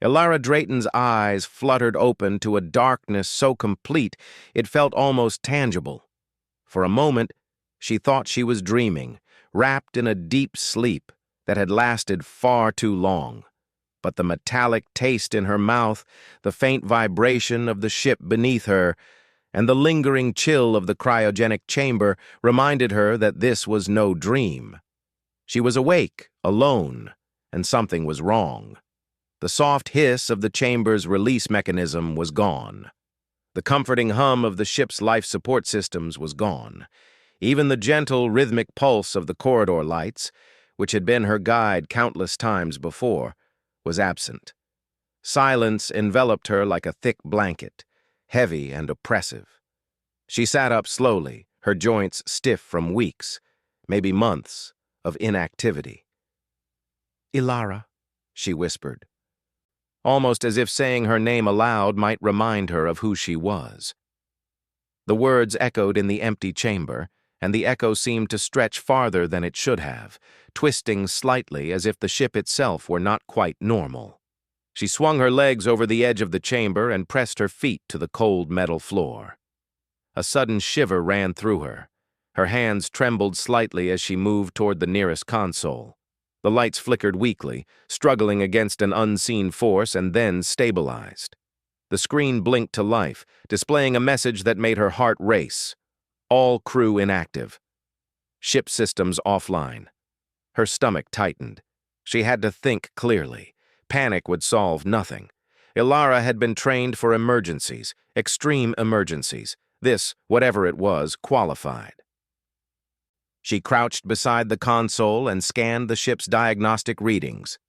Ilara Drayton's eyes fluttered open to a darkness so complete it felt almost tangible. For a moment, she thought she was dreaming, wrapped in a deep sleep that had lasted far too long. But the metallic taste in her mouth, the faint vibration of the ship beneath her, and the lingering chill of the cryogenic chamber reminded her that this was no dream. She was awake, alone, and something was wrong. The soft hiss of the chamber's release mechanism was gone. The comforting hum of the ship's life support systems was gone. Even the gentle, rhythmic pulse of the corridor lights, which had been her guide countless times before, was absent. Silence enveloped her like a thick blanket, heavy and oppressive. She sat up slowly, her joints stiff from weeks, maybe months, of inactivity. "Ilara," she whispered, almost as if saying her name aloud might remind her of who she was. The words echoed in the empty chamber, and the echo seemed to stretch farther than it should have, twisting slightly as if the ship itself were not quite normal. She swung her legs over the edge of the chamber and pressed her feet to the cold metal floor. A sudden shiver ran through her. Her hands trembled slightly as she moved toward the nearest console. The lights flickered weakly, struggling against an unseen force, and then stabilized. The screen blinked to life, displaying a message that made her heart race. All crew inactive. Ship systems offline. Her stomach tightened. She had to think clearly. Panic would solve nothing. Ilara had been trained for emergencies, extreme emergencies. This, whatever it was, qualified. She crouched beside the console and scanned the ship's diagnostic readings.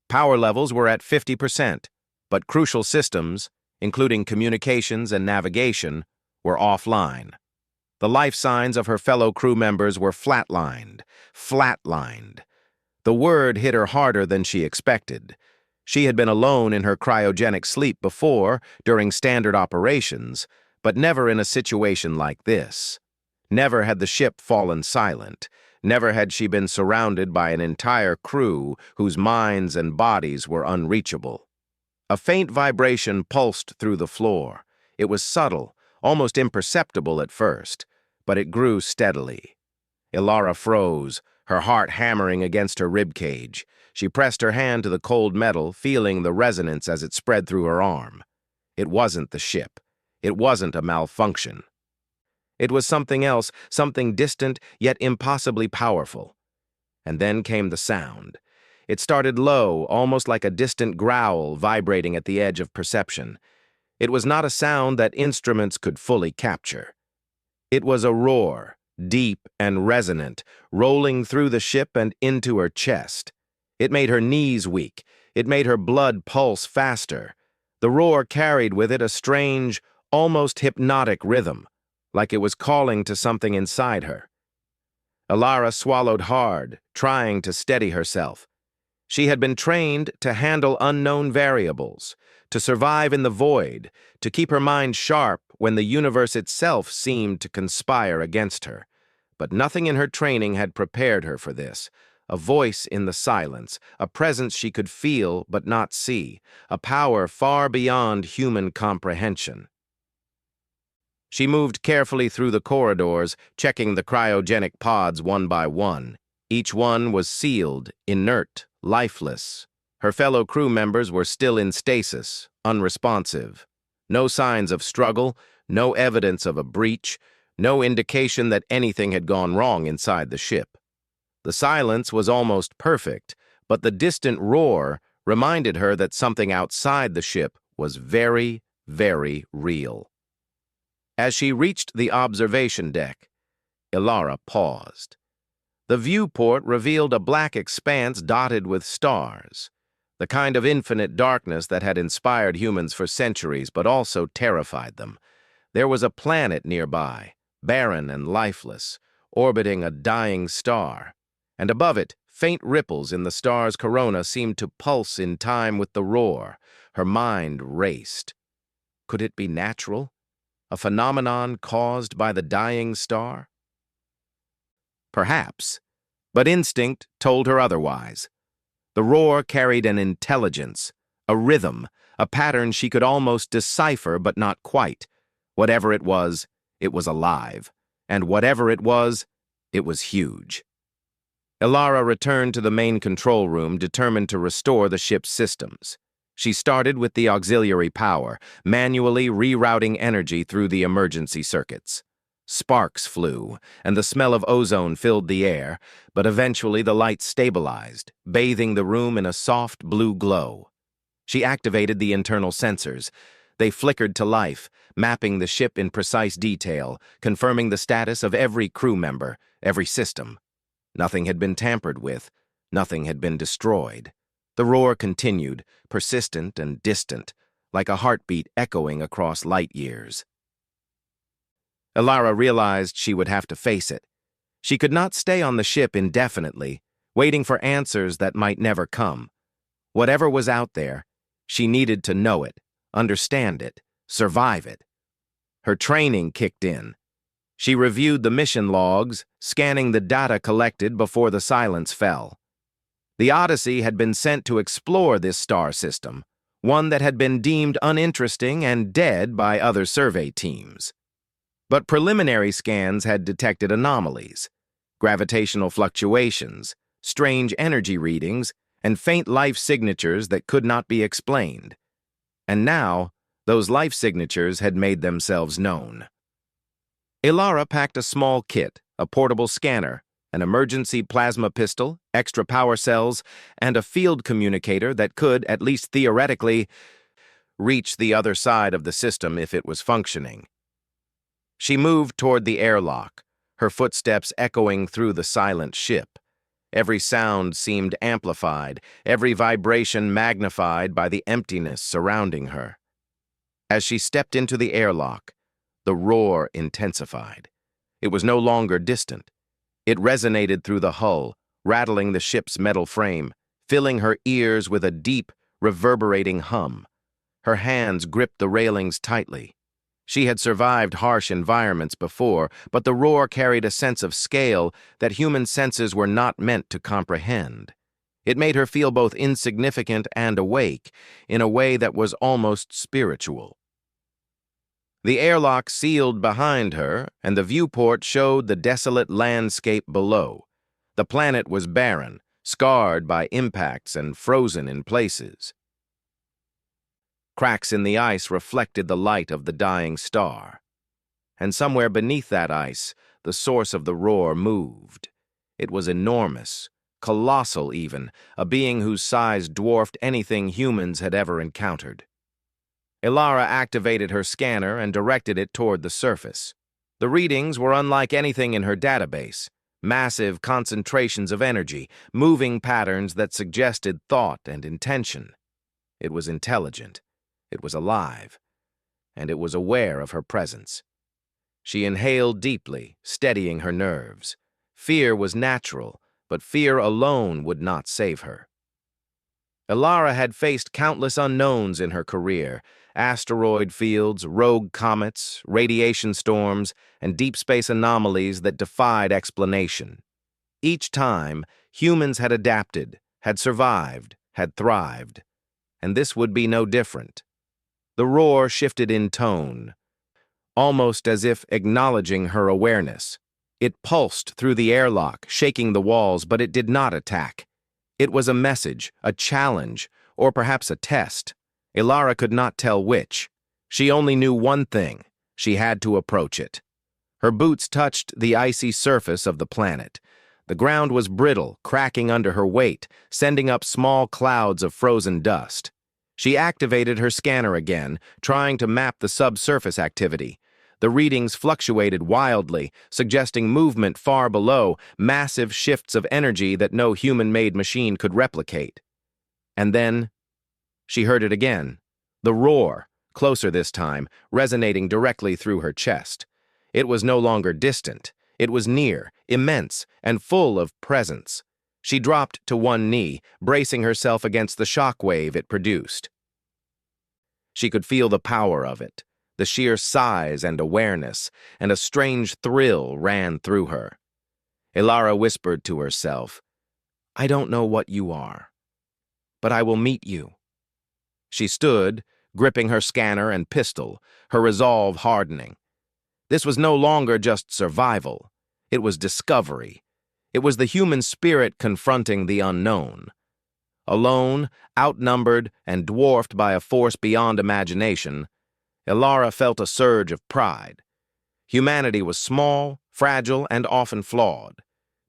Power levels were at 50%, but crucial systems, including communications and navigation, were offline. The life signs of her fellow crew members were flatlined. The word hit her harder than she expected. She had been alone in her cryogenic sleep before, during standard operations, but never in a situation like this. Never had the ship fallen silent. Never had she been surrounded by an entire crew whose minds and bodies were unreachable. A faint vibration pulsed through the floor. It was subtle, almost imperceptible at first, but it grew steadily. Ilara froze, her heart hammering against her ribcage. She pressed her hand to the cold metal, feeling the resonance as it spread through her arm. It wasn't the ship. It wasn't a malfunction. It was something else, something distant yet impossibly powerful. And then came the sound. It started low, almost like a distant growl vibrating at the edge of perception. It was not a sound that instruments could fully capture. It was a roar, deep and resonant, rolling through the ship and into her chest. It made her knees weak. It made her blood pulse faster. The roar carried with it a strange, almost hypnotic rhythm, like it was calling to something inside her. Ilara swallowed hard, trying to steady herself. She had been trained to handle unknown variables, to survive in the void, to keep her mind sharp when the universe itself seemed to conspire against her. But nothing in her training had prepared her for this. A voice in the silence, a presence she could feel but not see, a power far beyond human comprehension. She moved carefully through the corridors, checking the cryogenic pods one by one. Each one was sealed, inert, lifeless. Her fellow crew members were still in stasis, unresponsive. No signs of struggle, no evidence of a breach, no indication that anything had gone wrong inside the ship. The silence was almost perfect, but the distant roar reminded her that something outside the ship was very, very real. As she reached the observation deck, Ilara paused. The viewport revealed a black expanse dotted with stars, the kind of infinite darkness that had inspired humans for centuries but also terrified them. There was a planet nearby, barren and lifeless, orbiting a dying star, and above it, faint ripples in the star's corona seemed to pulse in time with the roar. Her mind raced. Could it be natural? A phenomenon caused by the dying star? Perhaps, but instinct told her otherwise. The roar carried an intelligence, A rhythm, a pattern she could almost decipher but not quite. Whatever it was alive. And whatever it was huge. Ilara returned to the main control room, determined to restore the ship's systems. She started with the auxiliary power, manually rerouting energy through the emergency circuits. Sparks flew, and the smell of ozone filled the air, but eventually the lights stabilized, bathing the room in a soft blue glow. She activated the internal sensors. They flickered to life, mapping the ship in precise detail, confirming the status of every crew member, every system. Nothing had been tampered with. Nothing had been destroyed. The roar continued, persistent and distant, like a heartbeat echoing across light years. Ilara realized she would have to face it. She could not stay on the ship indefinitely, waiting for answers that might never come. Whatever was out there, she needed to know it, understand it, survive it. Her training kicked in. She reviewed the mission logs, scanning the data collected before the silence fell. The Odyssey had been sent to explore this star system, one that had been deemed uninteresting and dead by other survey teams. But preliminary scans had detected anomalies, gravitational fluctuations, strange energy readings, and faint life signatures that could not be explained. And now, those life signatures had made themselves known. Ilara packed a small kit, a portable scanner, an emergency plasma pistol, extra power cells, and a field communicator that could, at least theoretically, reach the other side of the system if it was functioning. She moved toward the airlock, her footsteps echoing through the silent ship. Every sound seemed amplified, every vibration magnified by the emptiness surrounding her. As she stepped into the airlock, the roar intensified. It was no longer distant. It resonated through the hull, rattling the ship's metal frame, filling her ears with a deep, reverberating hum. Her hands gripped the railings tightly. She had survived harsh environments before, but the roar carried a sense of scale that human senses were not meant to comprehend. It made her feel both insignificant and awake, in a way that was almost spiritual. The airlock sealed behind her, and the viewport showed the desolate landscape below. The planet was barren, scarred by impacts and frozen in places. Cracks in the ice reflected the light of the dying star. And somewhere beneath that ice, the source of the roar moved. It was enormous, colossal even, a being whose size dwarfed anything humans had ever encountered. Ilara activated her scanner and directed it toward the surface. The readings were unlike anything in her database. Massive concentrations of energy, moving patterns that suggested thought and intention. It was intelligent. It was alive. And it was aware of her presence. She inhaled deeply, steadying her nerves. Fear was natural, but fear alone would not save her. Ilara had faced countless unknowns in her career: asteroid fields, rogue comets, radiation storms, and deep space anomalies that defied explanation. Each time, humans had adapted, had survived, had thrived. And this would be no different. The roar shifted in tone, almost as if acknowledging her awareness. It pulsed through the airlock, shaking the walls, but it did not attack. It was a message, a challenge, or perhaps a test. Ilara could not tell which. She only knew one thing: she had to approach it. Her boots touched the icy surface of the planet. The ground was brittle, cracking under her weight, sending up small clouds of frozen dust. She activated her scanner again, trying to map the subsurface activity. The readings fluctuated wildly, suggesting movement far below, massive shifts of energy that no human-made machine could replicate. And then she heard it again. The roar, closer this time, resonating directly through her chest. It was no longer distant. It was near, immense, and full of presence. She dropped to one knee, bracing herself against the shock wave it produced. She could feel the power of it, the sheer size and awareness, and a strange thrill ran through her. Ilara whispered to herself, "I don't know what you are, but I will meet you." She stood, gripping her scanner and pistol, her resolve hardening. This was no longer just survival. It was discovery. It was the human spirit confronting the unknown. Alone, outnumbered, and dwarfed by a force beyond imagination, Ilara felt a surge of pride. Humanity was small, fragile, and often flawed,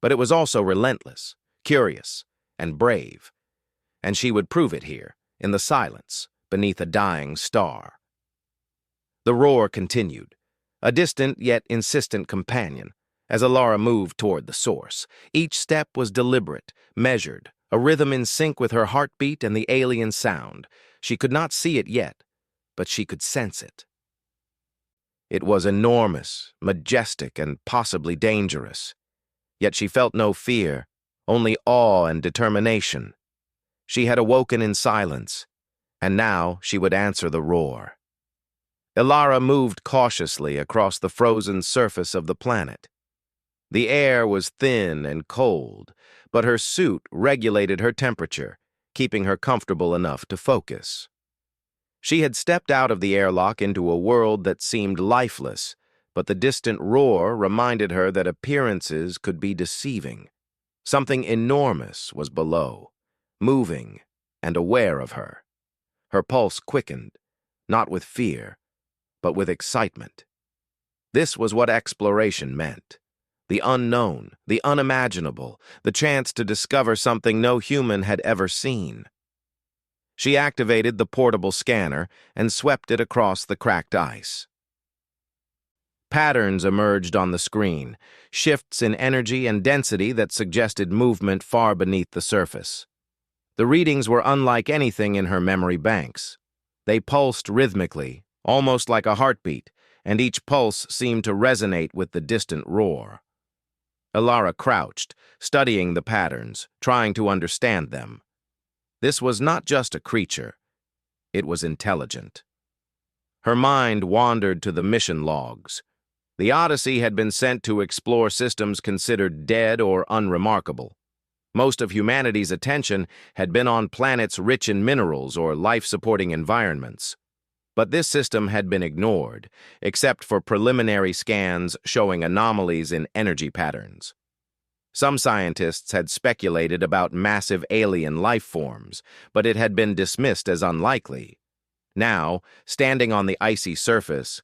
but it was also relentless, curious, and brave. And she would prove it here, in the silence, beneath a dying star. The roar continued, a distant yet insistent companion, as Ilara moved toward the source. Each step was deliberate, measured, a rhythm in sync with her heartbeat and the alien sound. She could not see it yet, but she could sense it. It was enormous, majestic, and possibly dangerous. Yet she felt no fear, only awe and determination. She had awoken in silence, and now she would answer the roar. Ilara moved cautiously across the frozen surface of the planet. The air was thin and cold, but her suit regulated her temperature, keeping her comfortable enough to focus. She had stepped out of the airlock into a world that seemed lifeless, but the distant roar reminded her that appearances could be deceiving. Something enormous was below, moving and aware of her. Her pulse quickened, not with fear, but with excitement. This was what exploration meant. The unknown, the unimaginable, the chance to discover something no human had ever seen. She activated the portable scanner and swept it across the cracked ice. Patterns emerged on the screen, shifts in energy and density that suggested movement far beneath the surface. The readings were unlike anything in her memory banks. They pulsed rhythmically, almost like a heartbeat, and each pulse seemed to resonate with the distant roar. Ilara crouched, studying the patterns, trying to understand them. This was not just a creature. It was intelligent. Her mind wandered to the mission logs. The Odyssey had been sent to explore systems considered dead or unremarkable. Most of humanity's attention had been on planets rich in minerals or life-supporting environments. But this system had been ignored, except for preliminary scans showing anomalies in energy patterns. Some scientists had speculated about massive alien life forms, but it had been dismissed as unlikely. Now, standing on the icy surface,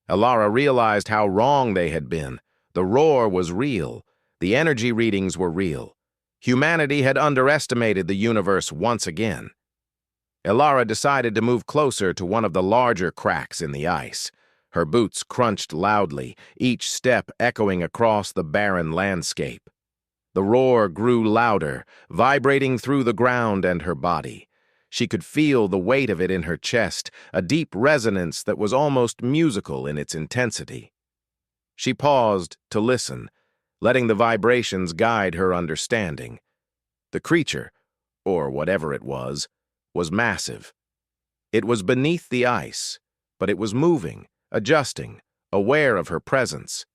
Ilara realized how wrong they had been. The roar was real. The energy readings were real. Humanity had underestimated the universe once again. Ilara decided to move closer to one of the larger cracks in the ice. Her boots crunched loudly, each step echoing across the barren landscape. The roar grew louder, vibrating through the ground and her body. She could feel the weight of it in her chest, a deep resonance that was almost musical in its intensity. She paused to listen, letting the vibrations guide her understanding. The creature, or whatever it was massive. It was beneath the ice, but it was moving, adjusting, aware of her presence.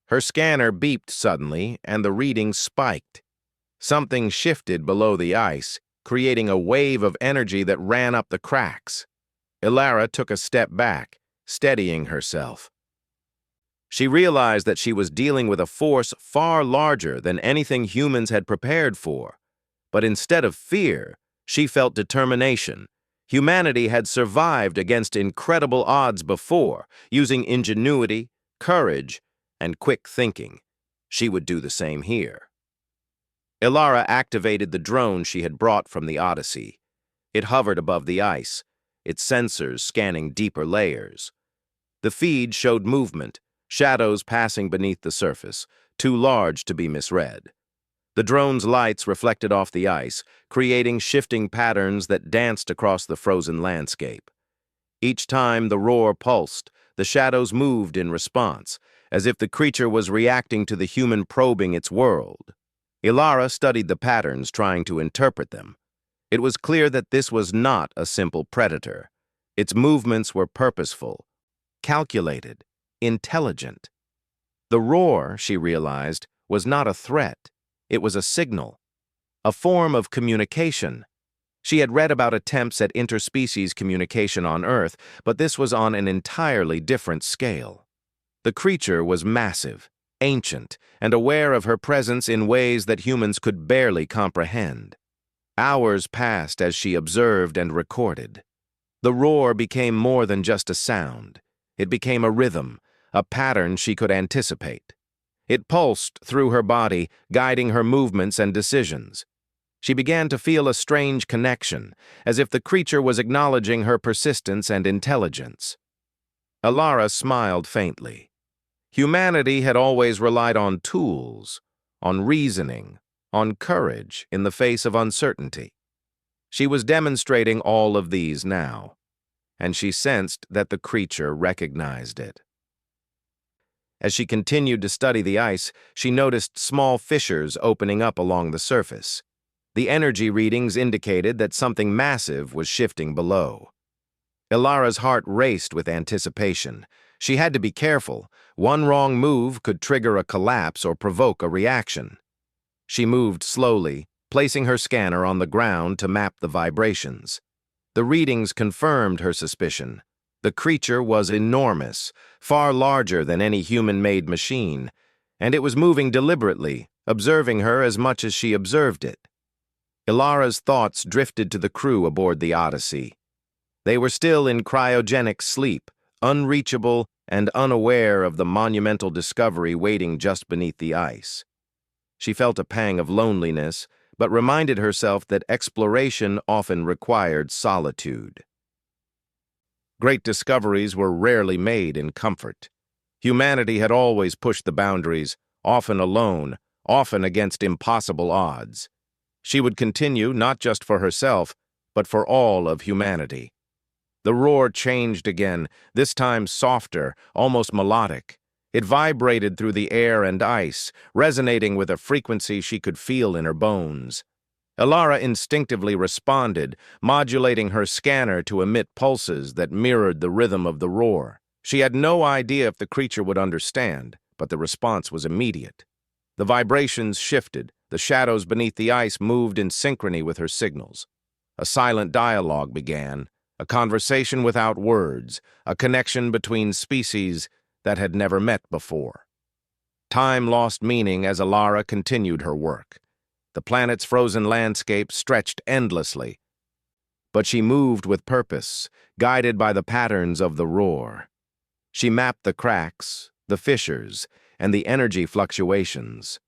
Her scanner beeped suddenly, and the readings spiked. Something shifted below the ice, creating a wave of energy that ran up the cracks. Ilara took a step back, steadying herself. She realized that she was dealing with a force far larger than anything humans had prepared for. But instead of fear, she felt determination. Humanity had survived against incredible odds before, using ingenuity, courage, and quick thinking. She would do the same here. Ilara activated the drone she had brought from the Odyssey. It hovered above the ice, its sensors scanning deeper layers. The feed showed movement, shadows passing beneath the surface, too large to be misread. The drone's lights reflected off the ice, creating shifting patterns that danced across the frozen landscape. Each time the roar pulsed, the shadows moved in response, as if the creature was reacting to the human probing its world. Ilara studied the patterns, trying to interpret them. It was clear that this was not a simple predator. Its movements were purposeful, calculated, intelligent. The roar, she realized, was not a threat. It was a signal, a form of communication. She had read about attempts at interspecies communication on Earth, but this was on an entirely different scale. The creature was massive, ancient, and aware of her presence in ways that humans could barely comprehend. Hours passed as she observed and recorded. The roar became more than just a sound. It became a rhythm, a pattern she could anticipate. It pulsed through her body, guiding her movements and decisions. She began to feel a strange connection, as if the creature was acknowledging her persistence and intelligence. Alara smiled faintly. Humanity had always relied on tools, on reasoning, on courage in the face of uncertainty. She was demonstrating all of these now, and she sensed that the creature recognized it. As she continued to study the ice, she noticed small fissures opening up along the surface. The energy readings indicated that something massive was shifting below. Ilara's heart raced with anticipation. She had to be careful. One wrong move could trigger a collapse or provoke a reaction. She moved slowly, placing her scanner on the ground to map the vibrations. The readings confirmed her suspicion. The creature was enormous, far larger than any human-made machine, and it was moving deliberately, observing her as much as she observed it. Ilara's thoughts drifted to the crew aboard the Odyssey. They were still in cryogenic sleep, unreachable and unaware of the monumental discovery waiting just beneath the ice. She felt a pang of loneliness, but reminded herself that exploration often required solitude. Great discoveries were rarely made in comfort. Humanity had always pushed the boundaries, often alone, often against impossible odds. She would continue not just for herself, but for all of humanity. The roar changed again, this time softer, almost melodic. It vibrated through the air and ice, resonating with a frequency she could feel in her bones. Ilara instinctively responded, modulating her scanner to emit pulses that mirrored the rhythm of the roar. She had no idea if the creature would understand, but the response was immediate. The vibrations shifted, the shadows beneath the ice moved in synchrony with her signals. A silent dialogue began, a conversation without words, a connection between species that had never met before. Time lost meaning as Ilara continued her work. The planet's frozen landscape stretched endlessly, but she moved with purpose, guided by the patterns of the roar. She mapped the cracks, the fissures, and the energy fluctuations.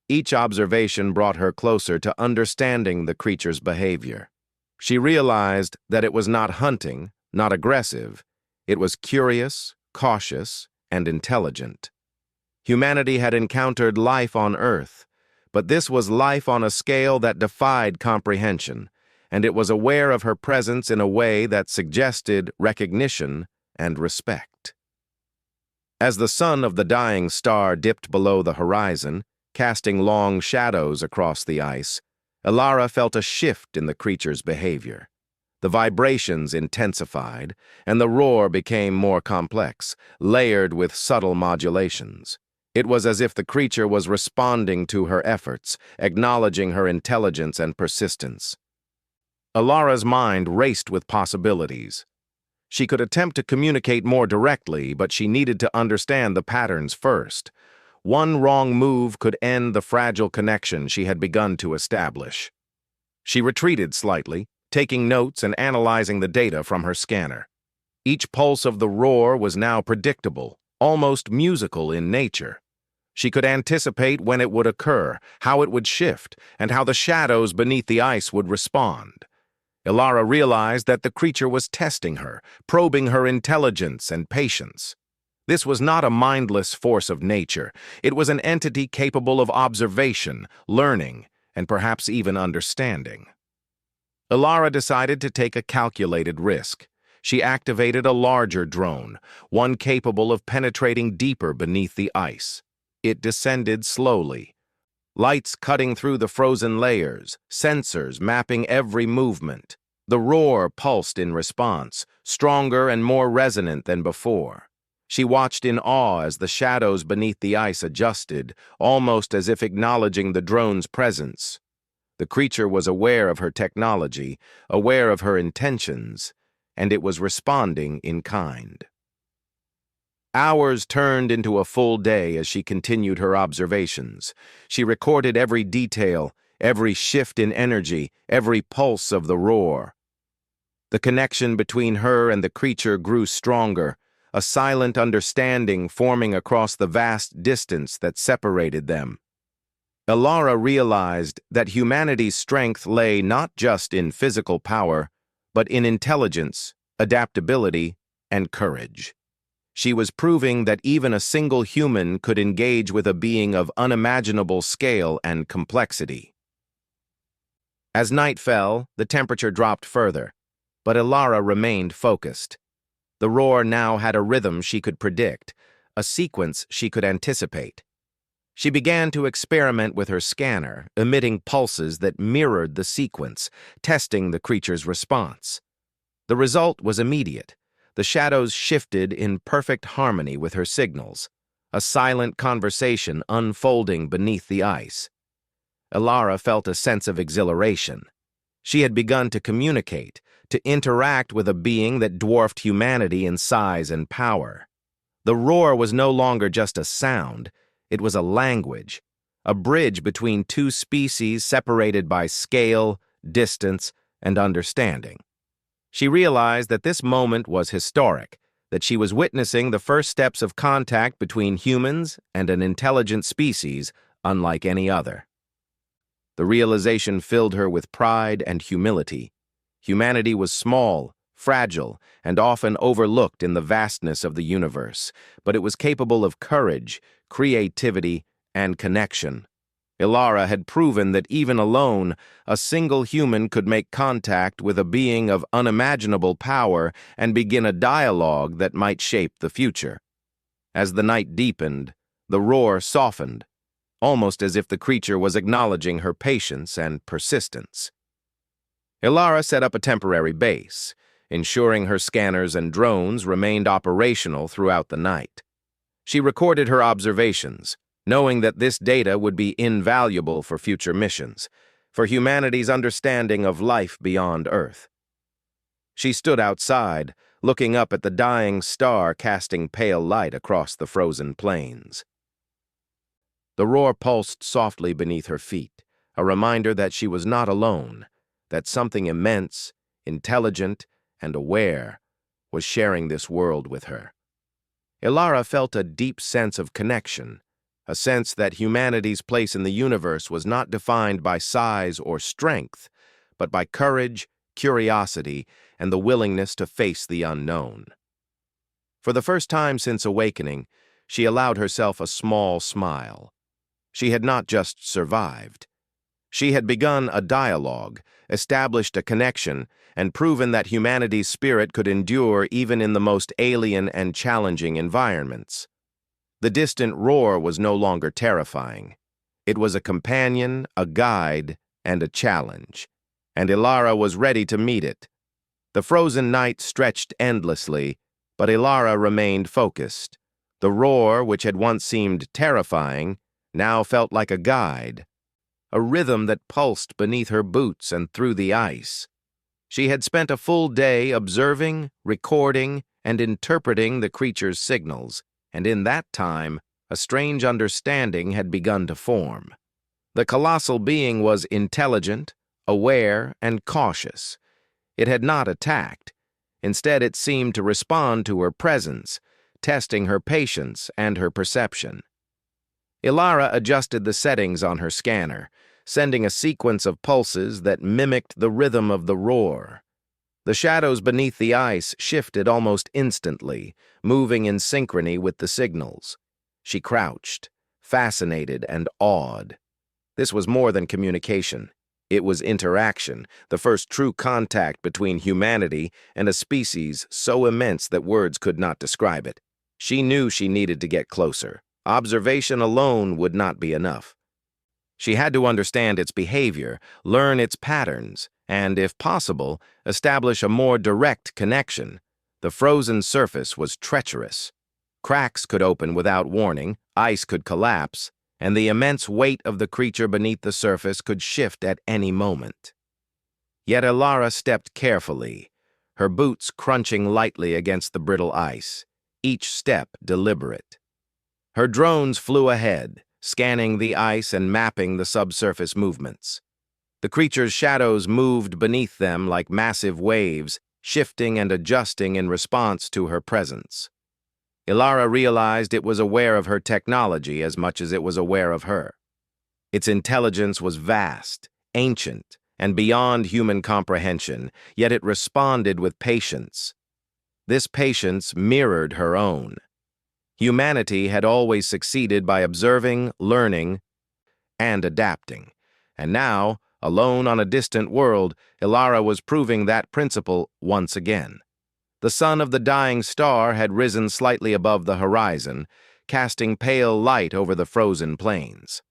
Each observation brought her closer to understanding the creature's behavior. She realized that it was not hunting, not aggressive. It was curious, cautious, and intelligent. Humanity had encountered life on Earth, but this was life on a scale that defied comprehension, and it was aware of her presence in a way that suggested recognition and respect. As the sun of the dying star dipped below the horizon, casting long shadows across the ice, Ilara felt a shift in the creature's behavior. The vibrations intensified, and the roar became more complex, layered with subtle modulations. It was as if the creature was responding to her efforts, acknowledging her intelligence and persistence. Ilara's mind raced with possibilities. She could attempt to communicate more directly, but she needed to understand the patterns first. One wrong move could end the fragile connection she had begun to establish. She retreated slightly, taking notes and analyzing the data from her scanner. Each pulse of the roar was now predictable, almost musical in nature. She could anticipate when it would occur, how it would shift, and how the shadows beneath the ice would respond. Ilara realized that the creature was testing her, probing her intelligence and patience. This was not a mindless force of nature. It was an entity capable of observation, learning, and perhaps even understanding. Ilara decided to take a calculated risk. She activated a larger drone, one capable of penetrating deeper beneath the ice. It descended slowly, lights cutting through the frozen layers, sensors mapping every movement. The roar pulsed in response, stronger and more resonant than before. She watched in awe as the shadows beneath the ice adjusted, almost as if acknowledging the drone's presence. The creature was aware of her technology, aware of her intentions, and it was responding in kind. Hours turned into a full day as she continued her observations. She recorded every detail, every shift in energy, every pulse of the roar. The connection between her and the creature grew stronger, a silent understanding forming across the vast distance that separated them. Ilara realized that humanity's strength lay not just in physical power, but in intelligence, adaptability, and courage. She was proving that even a single human could engage with a being of unimaginable scale and complexity. As night fell, the temperature dropped further, but Ilara remained focused. The roar now had a rhythm she could predict, a sequence she could anticipate. She began to experiment with her scanner, emitting pulses that mirrored the sequence, testing the creature's response. The result was immediate. The shadows shifted in perfect harmony with her signals, a silent conversation unfolding beneath the ice. Ilara felt a sense of exhilaration. She had begun to communicate, to interact with a being that dwarfed humanity in size and power. The roar was no longer just a sound, it was a language, a bridge between two species separated by scale, distance, and understanding. She realized that this moment was historic, that she was witnessing the first steps of contact between humans and an intelligent species unlike any other. The realization filled her with pride and humility. Humanity was small, fragile, and often overlooked in the vastness of the universe, but it was capable of courage, creativity, and connection. Ilara had proven that even alone, a single human could make contact with a being of unimaginable power and begin a dialogue that might shape the future. As the night deepened, the roar softened, almost as if the creature was acknowledging her patience and persistence. Ilara set up a temporary base, ensuring her scanners and drones remained operational throughout the night. She recorded her observations, knowing that this data would be invaluable for future missions, for humanity's understanding of life beyond Earth. She stood outside, looking up at the dying star casting pale light across the frozen plains. The roar pulsed softly beneath her feet, a reminder that she was not alone, that something immense, intelligent, and aware was sharing this world with her. Ilara felt a deep sense of connection, a sense that humanity's place in the universe was not defined by size or strength, but by courage, curiosity, and the willingness to face the unknown. For the first time since awakening, she allowed herself a small smile. She had not just survived. She had begun a dialogue, established a connection, and proven that humanity's spirit could endure even in the most alien and challenging environments. The distant roar was no longer terrifying. It was a companion, a guide, and a challenge, and Ilara was ready to meet it. The frozen night stretched endlessly, but Ilara remained focused. The roar, which had once seemed terrifying, now felt like a guide, a rhythm that pulsed beneath her boots and through the ice. She had spent a full day observing, recording, and interpreting the creature's signals, and in that time, a strange understanding had begun to form. The colossal being was intelligent, aware, and cautious. It had not attacked. Instead, it seemed to respond to her presence, testing her patience and her perception. Ilara adjusted the settings on her scanner, sending a sequence of pulses that mimicked the rhythm of the roar. The shadows beneath the ice shifted almost instantly, moving in synchrony with the signals. She crouched, fascinated and awed. This was more than communication. It was interaction, the first true contact between humanity and a species so immense that words could not describe it. She knew she needed to get closer. Observation alone would not be enough. She had to understand its behavior, learn its patterns, and, if possible, establish a more direct connection. The frozen surface was treacherous. Cracks could open without warning, ice could collapse, and the immense weight of the creature beneath the surface could shift at any moment. Yet Ilara stepped carefully, her boots crunching lightly against the brittle ice, each step deliberate. Her drones flew ahead, scanning the ice and mapping the subsurface movements. The creature's shadows moved beneath them like massive waves, shifting and adjusting in response to her presence. Ilara realized it was aware of her technology as much as it was aware of her. Its intelligence was vast, ancient, and beyond human comprehension, yet it responded with patience. This patience mirrored her own. Humanity had always succeeded by observing, learning, and adapting. And now, alone on a distant world, Ilara was proving that principle once again. The sun of the dying star had risen slightly above the horizon, casting pale light over the frozen plains.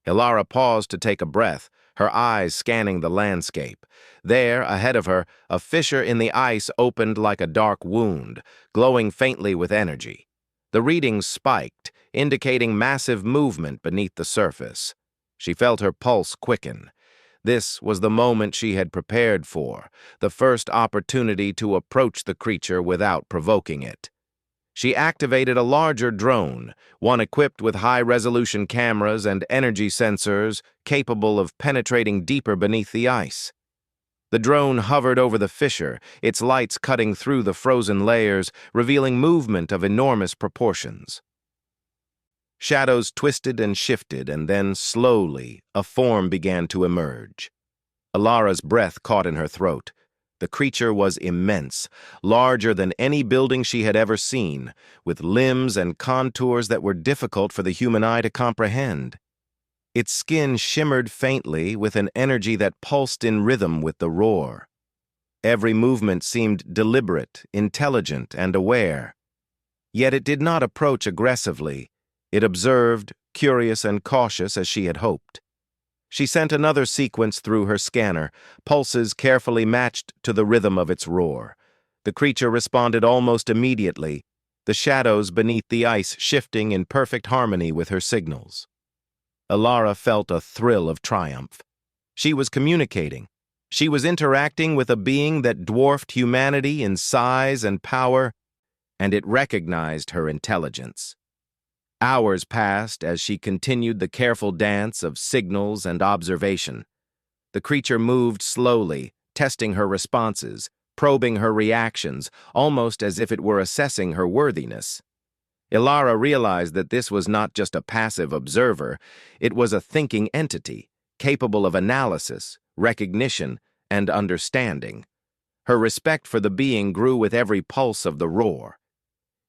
Ilara paused to take a breath, her eyes scanning the landscape. There, ahead of her, a fissure in the ice opened like a dark wound, glowing faintly with energy. The readings spiked, indicating massive movement beneath the surface. She felt her pulse quicken. This was the moment she had prepared for, the first opportunity to approach the creature without provoking it. She activated a larger drone, one equipped with high-resolution cameras and energy sensors capable of penetrating deeper beneath the ice. The drone hovered over the fissure, its lights cutting through the frozen layers, revealing movement of enormous proportions. Shadows twisted and shifted, and then, slowly, a form began to emerge. Ilara's breath caught in her throat. The creature was immense, larger than any building she had ever seen, with limbs and contours that were difficult for the human eye to comprehend. Its skin shimmered faintly with an energy that pulsed in rhythm with the roar. Every movement seemed deliberate, intelligent, and aware. Yet it did not approach aggressively. It observed, curious and cautious as she had hoped. She sent another sequence through her scanner, pulses carefully matched to the rhythm of its roar. The creature responded almost immediately, the shadows beneath the ice shifting in perfect harmony with her signals. Ilara felt a thrill of triumph. She was communicating. She was interacting with a being that dwarfed humanity in size and power, and it recognized her intelligence. Hours passed as she continued the careful dance of signals and observation. The creature moved slowly, testing her responses, probing her reactions, almost as if it were assessing her worthiness. Ilara realized that this was not just a passive observer, it was a thinking entity, capable of analysis, recognition, and understanding. Her respect for the being grew with every pulse of the roar.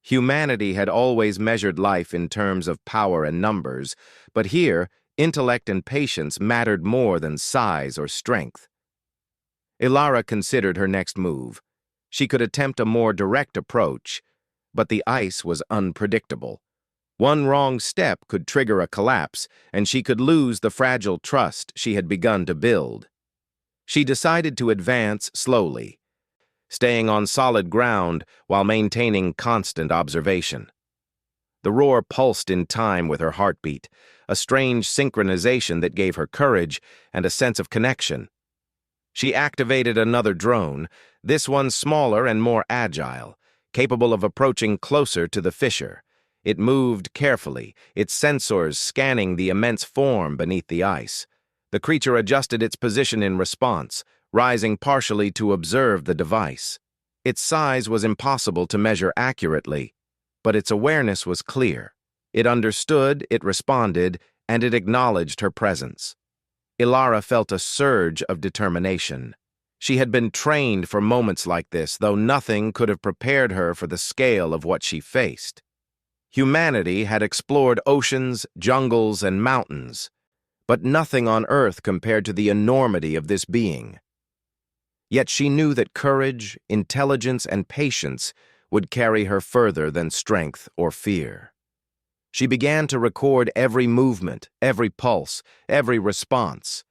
Humanity had always measured life in terms of power and numbers, but here, intellect and patience mattered more than size or strength. Ilara considered her next move. She could attempt a more direct approach, but the ice was unpredictable. One wrong step could trigger a collapse, and she could lose the fragile trust she had begun to build. She decided to advance slowly, staying on solid ground while maintaining constant observation. The roar pulsed in time with her heartbeat, a strange synchronization that gave her courage and a sense of connection. She activated another drone, this one smaller and more agile, capable of approaching closer to the fissure. It moved carefully, its sensors scanning the immense form beneath the ice. The creature adjusted its position in response, rising partially to observe the device. Its size was impossible to measure accurately, but its awareness was clear. It understood, it responded, and it acknowledged her presence. Ilara felt a surge of determination. She had been trained for moments like this, though nothing could have prepared her for the scale of what she faced. Humanity had explored oceans, jungles, and mountains, but nothing on Earth compared to the enormity of this being. Yet she knew that courage, intelligence, and patience would carry her further than strength or fear. She began to record every movement, every pulse, every response,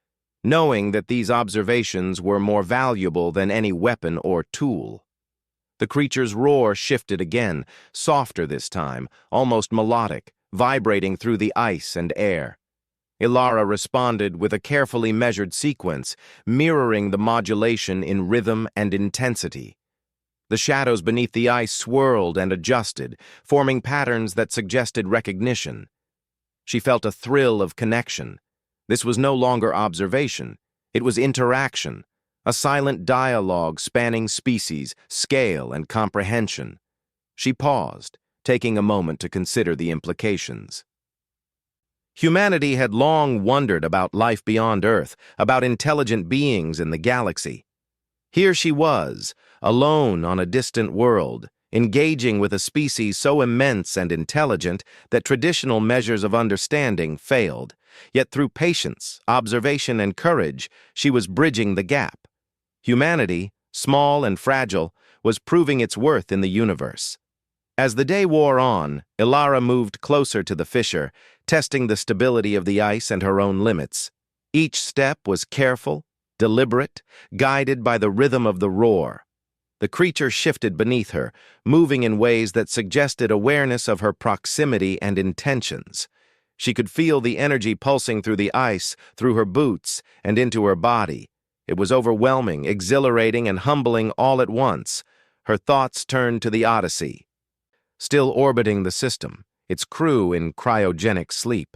knowing that these observations were more valuable than any weapon or tool. The creature's roar shifted again, softer this time, almost melodic, vibrating through the ice and air. Ilara responded with a carefully measured sequence, mirroring the modulation in rhythm and intensity. The shadows beneath the ice swirled and adjusted, forming patterns that suggested recognition. She felt a thrill of connection. This was no longer observation. It was interaction, a silent dialogue spanning species, scale, and comprehension. She paused, taking a moment to consider the implications. Humanity had long wondered about life beyond Earth, about intelligent beings in the galaxy. Here she was, alone on a distant world, engaging with a species so immense and intelligent that traditional measures of understanding failed. Yet through patience, observation, and courage, she was bridging the gap. Humanity, small and fragile, was proving its worth in the universe. As the day wore on, Ilara moved closer to the fissure, testing the stability of the ice and her own limits. Each step was careful, deliberate, guided by the rhythm of the roar. The creature shifted beneath her, moving in ways that suggested awareness of her proximity and intentions. She could feel the energy pulsing through the ice, through her boots, and into her body. It was overwhelming, exhilarating, and humbling all at once. Her thoughts turned to the Odyssey, still orbiting the system, its crew in cryogenic sleep.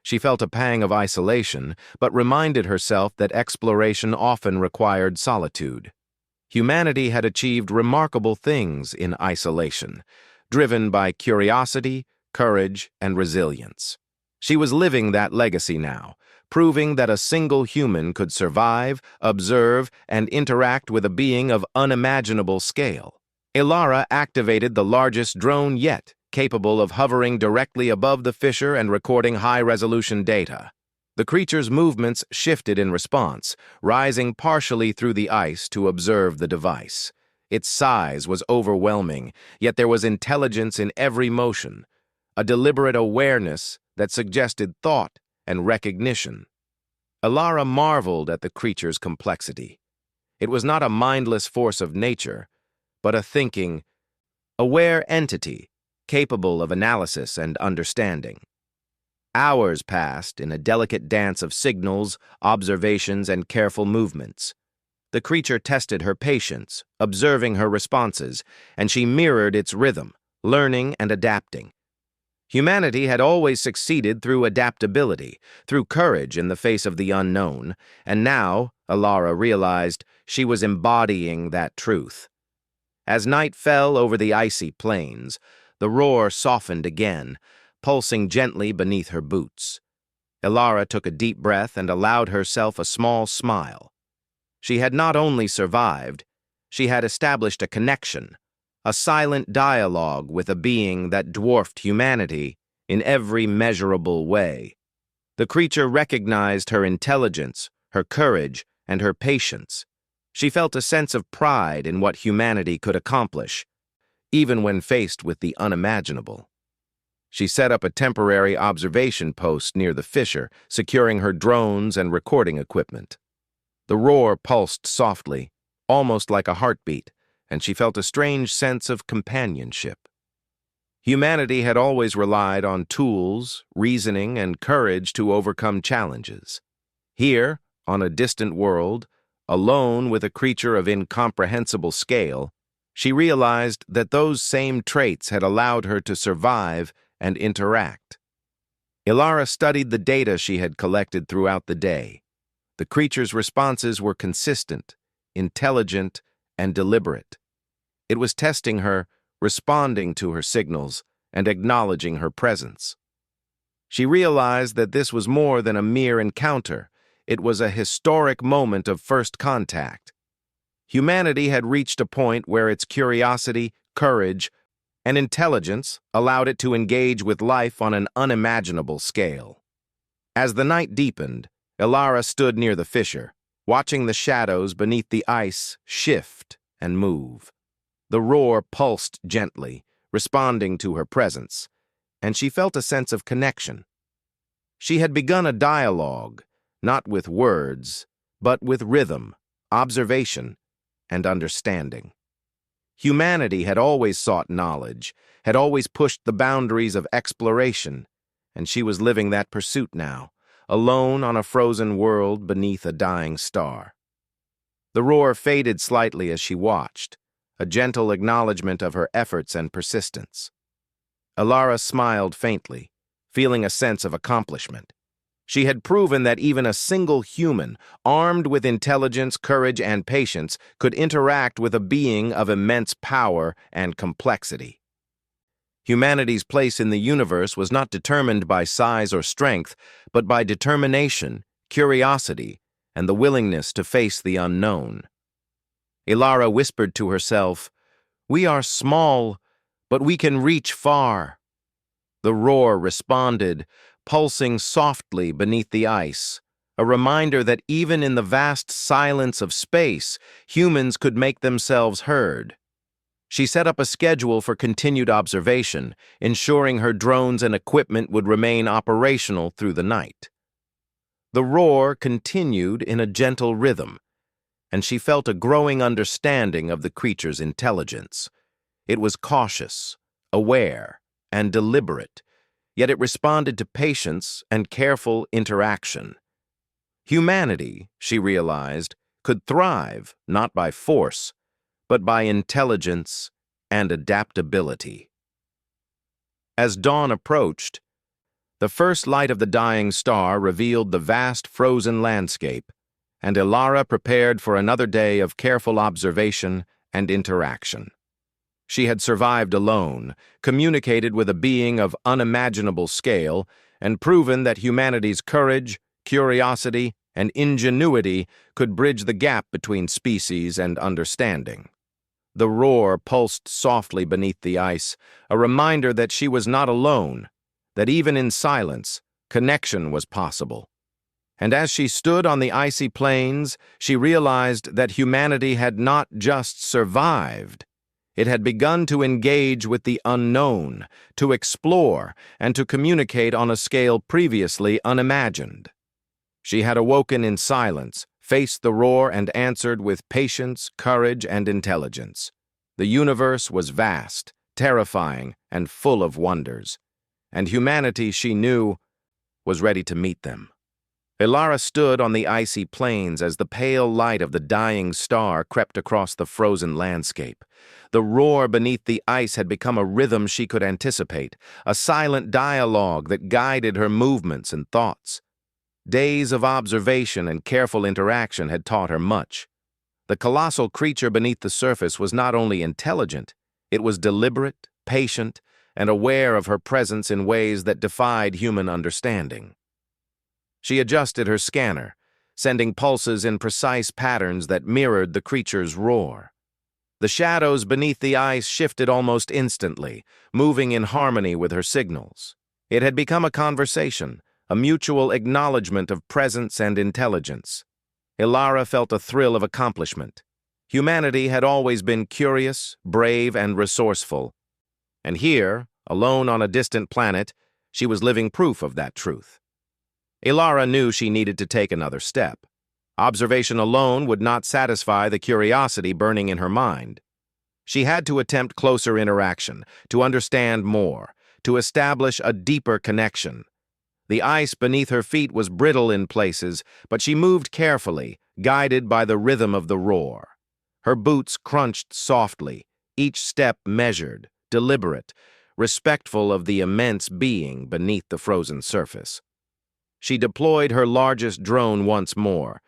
She felt a pang of isolation, but reminded herself that exploration often required solitude. Humanity had achieved remarkable things in isolation, driven by curiosity, courage, and resilience. She was living that legacy now, proving that a single human could survive, observe, and interact with a being of unimaginable scale. Ilara activated the largest drone yet, capable of hovering directly above the fissure and recording high-resolution data. The creature's movements shifted in response, rising partially through the ice to observe the device. Its size was overwhelming, yet there was intelligence in every motion, a deliberate awareness that suggested thought and recognition. Ilara marveled at the creature's complexity. It was not a mindless force of nature, but a thinking, aware entity capable of analysis and understanding. Hours passed in a delicate dance of signals, observations, and careful movements. The creature tested her patience, observing her responses, and she mirrored its rhythm, learning and adapting. Humanity had always succeeded through adaptability, through courage in the face of the unknown, and now, Ilara realized, she was embodying that truth. As night fell over the icy plains, the roar softened again, pulsing gently beneath her boots. Ilara took a deep breath and allowed herself a small smile. She had not only survived, she had established a connection, a silent dialogue with a being that dwarfed humanity in every measurable way. The creature recognized her intelligence, her courage, and her patience. She felt a sense of pride in what humanity could accomplish, even when faced with the unimaginable. She set up a temporary observation post near the fissure, securing her drones and recording equipment. The roar pulsed softly, almost like a heartbeat, and she felt a strange sense of companionship. Humanity had always relied on tools, reasoning, and courage to overcome challenges. Here, on a distant world, alone with a creature of incomprehensible scale, she realized that those same traits had allowed her to survive and interact. Ilara studied the data she had collected throughout the day. The creature's responses were consistent, intelligent, and deliberate. It was testing her, responding to her signals, and acknowledging her presence. She realized that this was more than a mere encounter. It was a historic moment of first contact. Humanity had reached a point where its curiosity, courage, and intelligence allowed it to engage with life on an unimaginable scale. As the night deepened, Ilara stood near the fissure, watching the shadows beneath the ice shift and move. The roar pulsed gently, responding to her presence, and she felt a sense of connection. She had begun a dialogue, not with words, but with rhythm, observation, and understanding. Humanity had always sought knowledge, had always pushed the boundaries of exploration, and she was living that pursuit now, alone on a frozen world beneath a dying star. The roar faded slightly as she watched, a gentle acknowledgement of her efforts and persistence. Ilara smiled faintly, feeling a sense of accomplishment. She had proven that even a single human, armed with intelligence, courage, and patience, could interact with a being of immense power and complexity. Humanity's place in the universe was not determined by size or strength, but by determination, curiosity, and the willingness to face the unknown. Ilara whispered to herself, "We are small, but we can reach far." The roar responded, pulsing softly beneath the ice, a reminder that even in the vast silence of space, humans could make themselves heard. She set up a schedule for continued observation, ensuring her drones and equipment would remain operational through the night. The roar continued in a gentle rhythm, and she felt a growing understanding of the creature's intelligence. It was cautious, aware, and deliberate, yet it responded to patience and careful interaction. Humanity, she realized, could thrive not by force, but by intelligence and adaptability. As dawn approached, the first light of the dying star revealed the vast frozen landscape, and Ilara prepared for another day of careful observation and interaction. She had survived alone, communicated with a being of unimaginable scale, and proven that humanity's courage, curiosity, and ingenuity could bridge the gap between species and understanding. The roar pulsed softly beneath the ice, a reminder that she was not alone, that even in silence, connection was possible. And as she stood on the icy plains, she realized that humanity had not just survived. It had begun to engage with the unknown, to explore, and to communicate on a scale previously unimagined. She had awoken in silence, faced the roar, and answered with patience, courage, and intelligence. The universe was vast, terrifying, and full of wonders, and humanity, she knew, was ready to meet them. Ilara stood on the icy plains as the pale light of the dying star crept across the frozen landscape. The roar beneath the ice had become a rhythm she could anticipate, a silent dialogue that guided her movements and thoughts. Days of observation and careful interaction had taught her much. The colossal creature beneath the surface was not only intelligent, it was deliberate, patient, and aware of her presence in ways that defied human understanding. She adjusted her scanner, sending pulses in precise patterns that mirrored the creature's roar. The shadows beneath the ice shifted almost instantly, moving in harmony with her signals. It had become a conversation, a mutual acknowledgement of presence and intelligence. Ilara felt a thrill of accomplishment. Humanity had always been curious, brave, and resourceful. And here, alone on a distant planet, she was living proof of that truth. Ilara knew she needed to take another step. Observation alone would not satisfy the curiosity burning in her mind. She had to attempt closer interaction, to understand more, to establish a deeper connection. The ice beneath her feet was brittle in places, but she moved carefully, guided by the rhythm of the roar. Her boots crunched softly, each step measured, deliberate, respectful of the immense being beneath the frozen surface. She deployed her largest drone once more,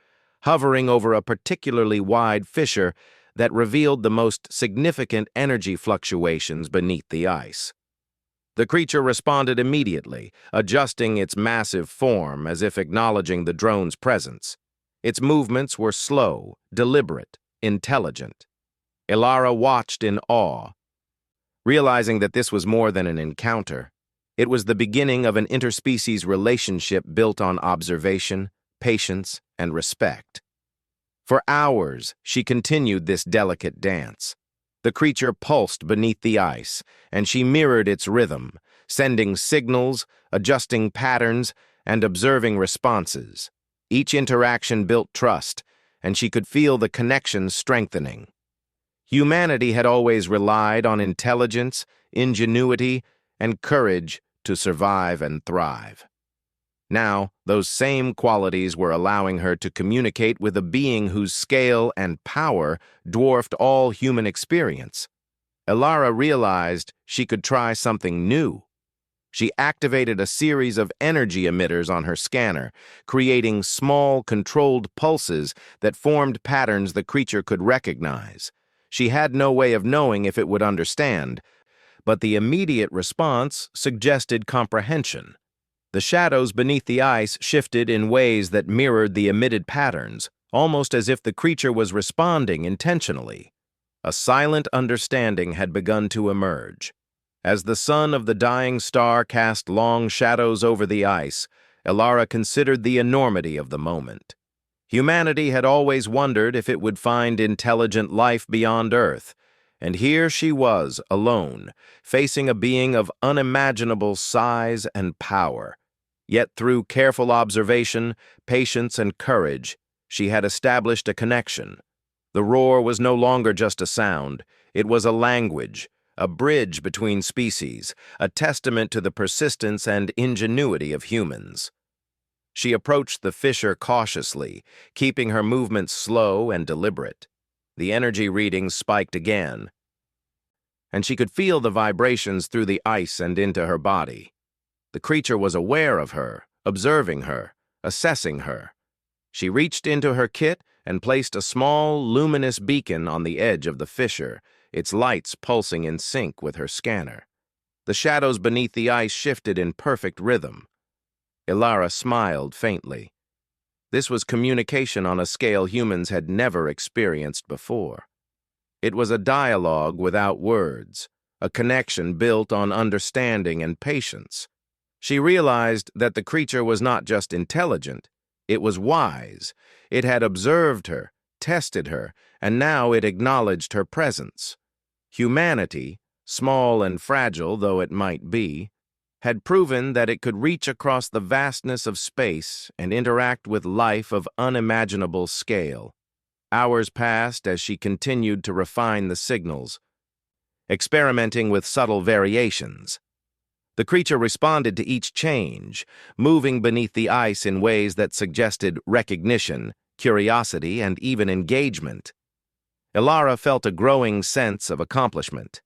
hovering over a particularly wide fissure that revealed the most significant energy fluctuations beneath the ice. The creature responded immediately, adjusting its massive form as if acknowledging the drone's presence. Its movements were slow, deliberate, intelligent. Ilara watched in awe, realizing that this was more than an encounter. It was the beginning of an interspecies relationship built on observation, patience, and respect. For hours, she continued this delicate dance. The creature pulsed beneath the ice, and she mirrored its rhythm, sending signals, adjusting patterns, and observing responses. Each interaction built trust, and she could feel the connection strengthening. Humanity had always relied on intelligence, ingenuity, and courage to survive and thrive. Now, those same qualities were allowing her to communicate with a being whose scale and power dwarfed all human experience. Elara realized she could try something new. She activated a series of energy emitters on her scanner, creating small, controlled pulses that formed patterns the creature could recognize. She had no way of knowing if it would understand, but the immediate response suggested comprehension. The shadows beneath the ice shifted in ways that mirrored the emitted patterns, almost as if the creature was responding intentionally. A silent understanding had begun to emerge. As the sun of the dying star cast long shadows over the ice, Elara considered the enormity of the moment. Humanity had always wondered if it would find intelligent life beyond Earth, and here she was, alone, facing a being of unimaginable size and power. Yet through careful observation, patience, and courage, she had established a connection. The roar was no longer just a sound, it was a language, a bridge between species, a testament to the persistence and ingenuity of humans. She approached the fissure cautiously, keeping her movements slow and deliberate. The energy readings spiked again, and she could feel the vibrations through the ice and into her body. The creature was aware of her, observing her, assessing her. She reached into her kit and placed a small, luminous beacon on the edge of the fissure, its lights pulsing in sync with her scanner. The shadows beneath the ice shifted in perfect rhythm. Elara smiled faintly. This was communication on a scale humans had never experienced before. It was a dialogue without words, a connection built on understanding and patience. She realized that the creature was not just intelligent, it was wise. It had observed her, tested her, and now it acknowledged her presence. Humanity, small and fragile though it might be, had proven that it could reach across the vastness of space and interact with life of unimaginable scale. Hours passed as she continued to refine the signals, experimenting with subtle variations. The creature responded to each change, moving beneath the ice in ways that suggested recognition, curiosity, and even engagement. Elara felt a growing sense of accomplishment.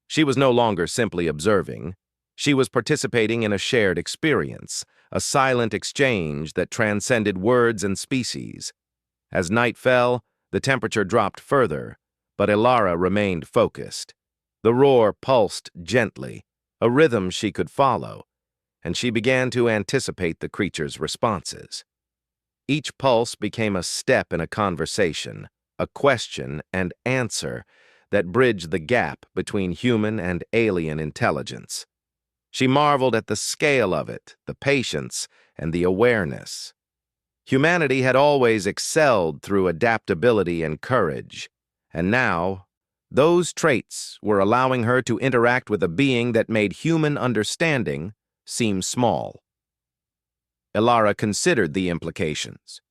She was no longer simply observing. She was participating in a shared experience, a silent exchange that transcended words and species. As night fell, the temperature dropped further, but Elara remained focused. The roar pulsed gently, a rhythm she could follow, and she began to anticipate the creature's responses. Each pulse became a step in a conversation, a question and answer that bridged the gap between human and alien intelligence. She marveled at the scale of it, the patience, and the awareness. Humanity had always excelled through adaptability and courage, and now those traits were allowing her to interact with a being that made human understanding seem small. Elara considered the implications.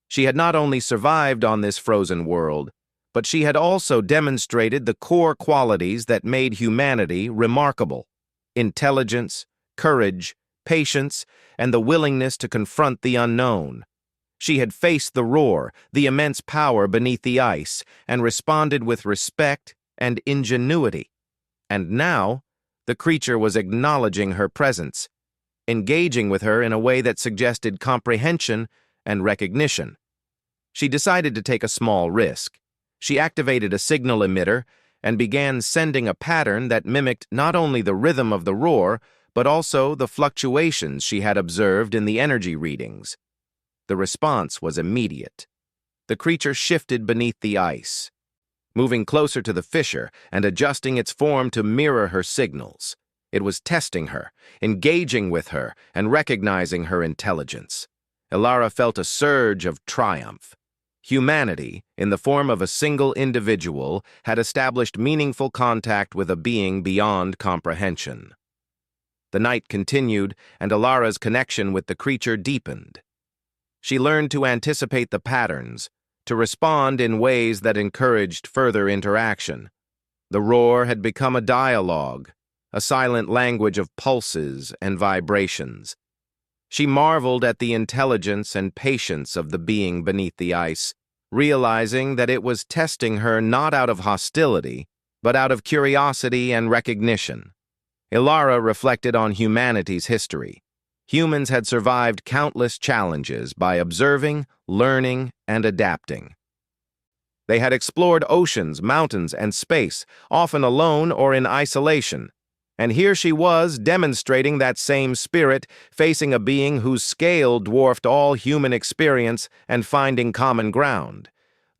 She had not only survived on this frozen world, but she had also demonstrated the core qualities that made humanity remarkable: intelligence, courage, patience, and the willingness to confront the unknown. She had faced the roar, the immense power beneath the ice, and responded with respect and ingenuity. And now, the creature was acknowledging her presence, engaging with her in a way that suggested comprehension and recognition. She decided to take a small risk. She activated a signal emitter and began sending a pattern that mimicked not only the rhythm of the roar, but also the fluctuations she had observed in the energy readings. The response was immediate. The creature shifted beneath the ice, moving closer to the fissure and adjusting its form to mirror her signals. It was testing her, engaging with her, and recognizing her intelligence. Elara felt a surge of triumph. Humanity, in the form of a single individual, had established meaningful contact with a being beyond comprehension. The night continued, and Elara's connection with the creature deepened. She learned to anticipate the patterns, to respond in ways that encouraged further interaction. The roar had become a dialogue, a silent language of pulses and vibrations. She marveled at the intelligence and patience of the being beneath the ice, realizing that it was testing her not out of hostility, but out of curiosity and recognition. Ilara reflected on humanity's history. Humans had survived countless challenges by observing, learning, and adapting. They had explored oceans, mountains, and space, often alone or in isolation. And here she was, demonstrating that same spirit, facing a being whose scale dwarfed all human experience and finding common ground.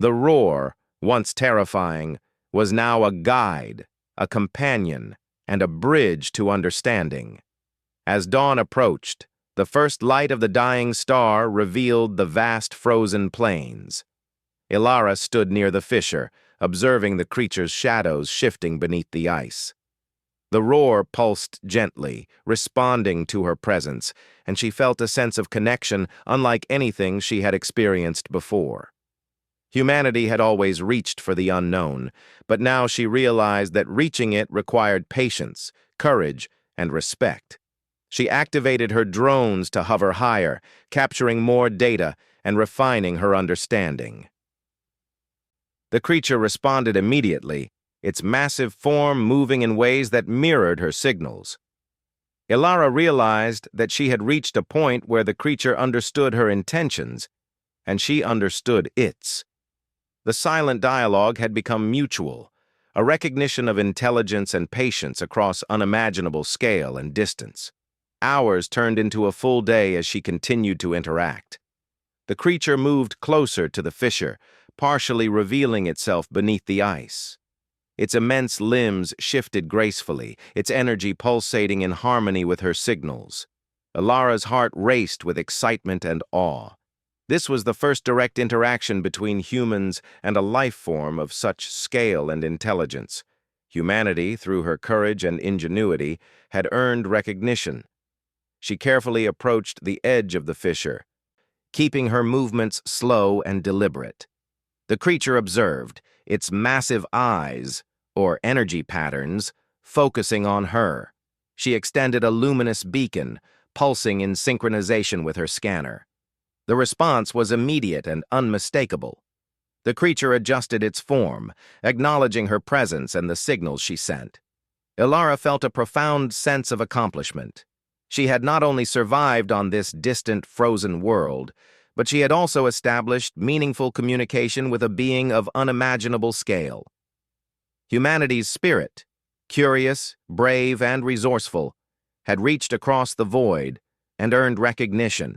The roar, once terrifying, was now a guide, a companion, and a bridge to understanding. As dawn approached, the first light of the dying star revealed the vast frozen plains. Ilara stood near the fissure, observing the creature's shadows shifting beneath the ice. The roar pulsed gently, responding to her presence, and she felt a sense of connection unlike anything she had experienced before. Humanity had always reached for the unknown, but now she realized that reaching it required patience, courage, and respect. She activated her drones to hover higher, capturing more data and refining her understanding. The creature responded immediately, its massive form moving in ways that mirrored her signals. Ilara realized that she had reached a point where the creature understood her intentions, and she understood its. The silent dialogue had become mutual, a recognition of intelligence and patience across unimaginable scale and distance. Hours turned into a full day as she continued to interact. The creature moved closer to the fissure, partially revealing itself beneath the ice. Its immense limbs shifted gracefully, its energy pulsating in harmony with her signals. Ilara's heart raced with excitement and awe. This was the first direct interaction between humans and a life form of such scale and intelligence. Humanity, through her courage and ingenuity, had earned recognition. She carefully approached the edge of the fissure, keeping her movements slow and deliberate. The creature observed, its massive eyes, or energy patterns, focusing on her. She extended a luminous beacon, pulsing in synchronization with her scanner. The response was immediate and unmistakable. The creature adjusted its form, acknowledging her presence and the signals she sent. Ilara felt a profound sense of accomplishment. She had not only survived on this distant, frozen world, but she had also established meaningful communication with a being of unimaginable scale. Humanity's spirit, curious, brave, and resourceful, had reached across the void and earned recognition.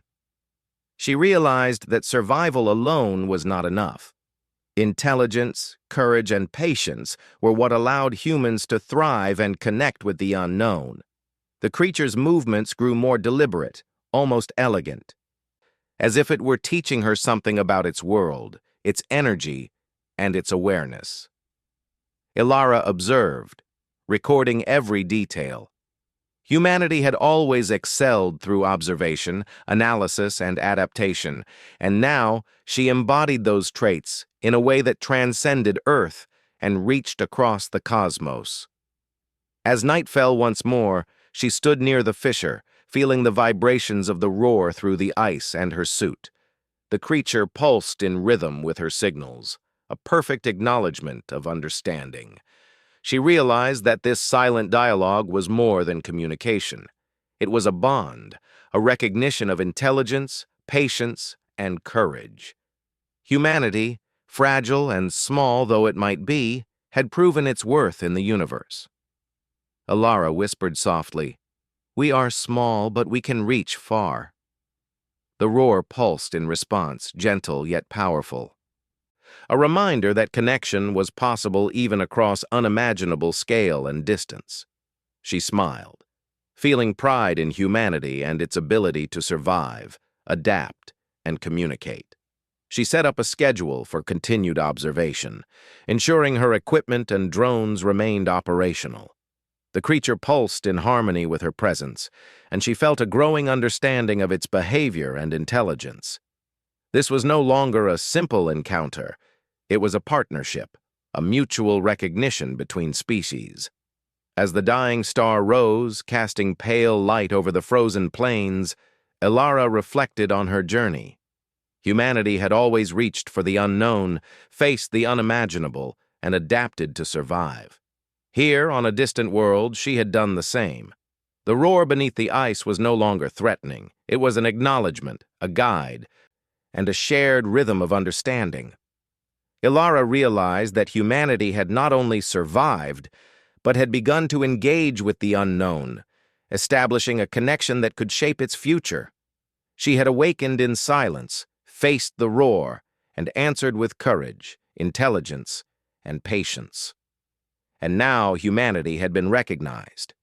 She realized that survival alone was not enough. Intelligence, courage, and patience were what allowed humans to thrive and connect with the unknown. The creature's movements grew more deliberate, almost elegant, as if it were teaching her something about its world, its energy, and its awareness. Ilara observed, recording every detail. Humanity had always excelled through observation, analysis, and adaptation, and now she embodied those traits in a way that transcended Earth and reached across the cosmos. As night fell once more, she stood near the fissure, feeling the vibrations of the roar through the ice and her suit. The creature pulsed in rhythm with her signals, a perfect acknowledgement of understanding. She realized that this silent dialogue was more than communication. It was a bond, a recognition of intelligence, patience, and courage. Humanity, fragile and small though it might be, had proven its worth in the universe. Ilara whispered softly, "We are small, but we can reach far." The roar pulsed in response, gentle yet powerful. A reminder that connection was possible even across unimaginable scale and distance. She smiled, feeling pride in humanity and its ability to survive, adapt, and communicate. She set up a schedule for continued observation, ensuring her equipment and drones remained operational. The creature pulsed in harmony with her presence, and she felt a growing understanding of its behavior and intelligence. This was no longer a simple encounter. It was a partnership, a mutual recognition between species. As the dying star rose, casting pale light over the frozen plains, Ilara reflected on her journey. Humanity had always reached for the unknown, faced the unimaginable, and adapted to survive. Here, on a distant world, she had done the same. The roar beneath the ice was no longer threatening. It was an acknowledgement, a guide, and a shared rhythm of understanding. Ilara realized that humanity had not only survived, but had begun to engage with the unknown, establishing a connection that could shape its future. She had awakened in silence, faced the roar, and answered with courage, intelligence, and patience. And now humanity had been recognized.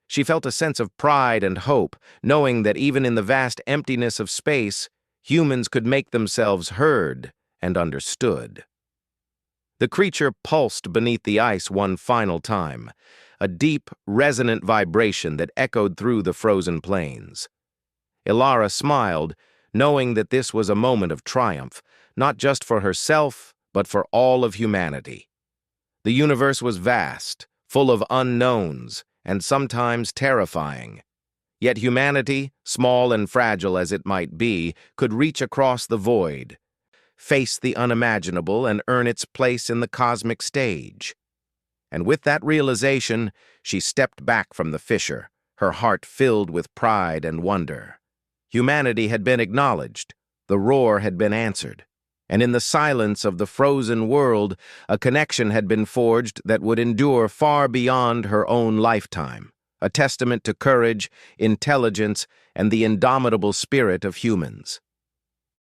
She felt a sense of pride and hope, knowing that even in the vast emptiness of space, humans could make themselves heard and understood. The creature pulsed beneath the ice one final time, a deep, resonant vibration that echoed through the frozen plains. Ilara smiled, knowing that this was a moment of triumph, not just for herself, but for all of humanity. The universe was vast, full of unknowns, and sometimes terrifying. Yet humanity, small and fragile as it might be, could reach across the void, face the unimaginable, and earn its place in the cosmic stage. And with that realization, she stepped back from the fissure, her heart filled with pride and wonder. Humanity had been acknowledged, the roar had been answered, and in the silence of the frozen world, a connection had been forged that would endure far beyond her own lifetime, a testament to courage, intelligence, and the indomitable spirit of humans.